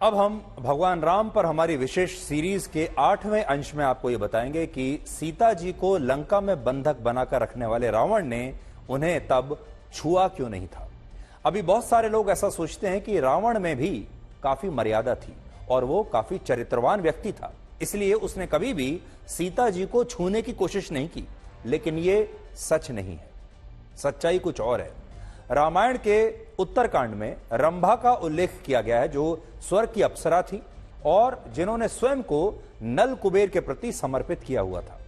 अब हम भगवान राम पर हमारी विशेष सीरीज के 8वें अंश में आपको ये बताएंगे कि सीता जी को लंका में बंधक बनाकर रखने वाले रावण ने उन्हें तब छुआ क्यों नहीं था। अभी बहुत सारे लोग ऐसा सोचते हैं कि रावण में भी काफी मर्यादा थी और वो काफी चरित्रवान व्यक्ति था, इसलिए उसने कभी भी सीता जी को छूने की कोशिश नहीं की। लेकिन ये सच नहीं है, सच्चाई कुछ और है। रामायण के उत्तरकांड में रंभा का उल्लेख किया गया है, जो स्वर्ग की अप्सरा थी और जिन्होंने स्वयं को नल कुबेर के प्रति समर्पित किया हुआ था।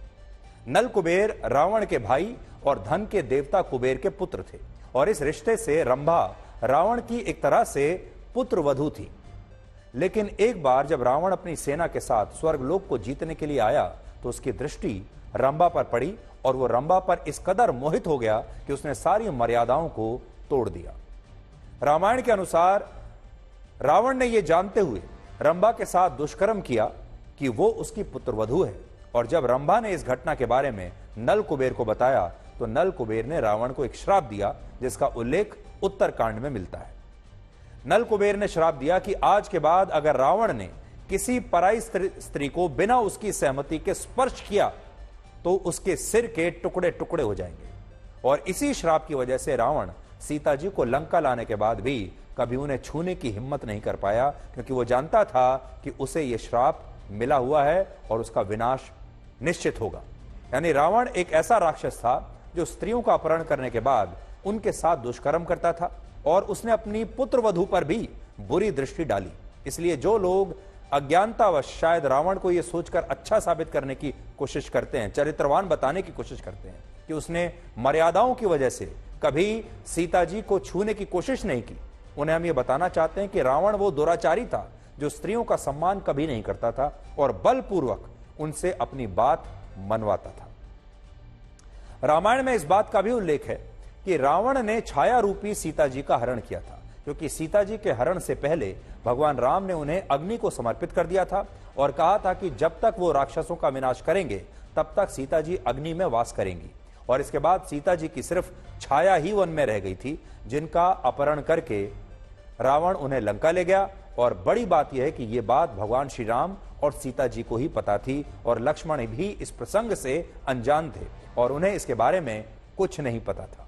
नल कुबेर रावण के भाई और धन के देवता कुबेर के पुत्र थे और इस रिश्ते से रंभा रावण की एक तरह से पुत्र वधू थी। लेकिन एक बार जब रावण अपनी सेना के साथ स्वर्गलोक को जीतने के लिए आया तो उसकी दृष्टि रंभा पर पड़ी और वो रंभा पर इस कदर मोहित हो गया कि उसने सारी मर्यादाओं को तोड़ दिया। रामायण के अनुसार रावण ने यह जानते हुए रंभा के साथ दुष्कर्म किया कि वो उसकी पुत्रवधू है और जब रंभा ने इस घटना के बारे में नल कुबेर को बताया तो नल कुबेर ने रावण को एक श्राप दिया, जिसका उल्लेख उत्तरकांड में मिलता है। नल कुबेर ने श्राप दिया कि आज के बाद अगर रावण ने किसी पराई स्त्री को बिना उसकी सहमति के स्पर्श किया तो उसके सिर के टुकड़े टुकड़े हो जाएंगे। और इसी श्राप की वजह से रावण सीता जी को लंका लाने के बाद भी कभी उन्हें छूने की हिम्मत नहीं कर पाया, क्योंकि वो जानता था कि उसे यह श्राप मिला हुआ है और उसका विनाश निश्चित होगा। यानी रावण एक ऐसा राक्षस था जो स्त्रियों का अपहरण करने के बाद उनके साथ दुष्कर्म करता था और उसने अपनी पुत्रवधू पर भी बुरी दृष्टि डाली। इसलिए जो लोग अज्ञानतावश शायद रावण को यह सोचकर अच्छा साबित करने की कोशिश करते हैं, चरित्रवान बताने की कोशिश करते हैं कि उसने मर्यादाओं की वजह से कभी सीता जी को छूने की कोशिश नहीं की, उन्हें हम ये बताना चाहते हैं कि रावण वो दुराचारी था जो स्त्रियों का सम्मान कभी नहीं करता था और बलपूर्वक उनसे अपनी बात मनवाता था। रामायण में इस बात का भी उल्लेख है कि रावण ने छाया रूपी सीता जी का हरण किया था, क्योंकि सीता जी के हरण से पहले भगवान राम ने उन्हें अग्नि को समर्पित कर दिया था और कहा था कि जब तक वो राक्षसों का विनाश करेंगे तब तक सीता जी अग्नि में वास करेंगी। और इसके बाद सीता जी की सिर्फ छाया ही वन में रह गई थी, जिनका अपहरण करके रावण उन्हें लंका ले गया। और बड़ी बात यह है कि यह बात भगवान श्री राम और सीता जी को ही पता थी और लक्ष्मण भी इस प्रसंग से अनजान थे और उन्हें इसके बारे में कुछ नहीं पता था।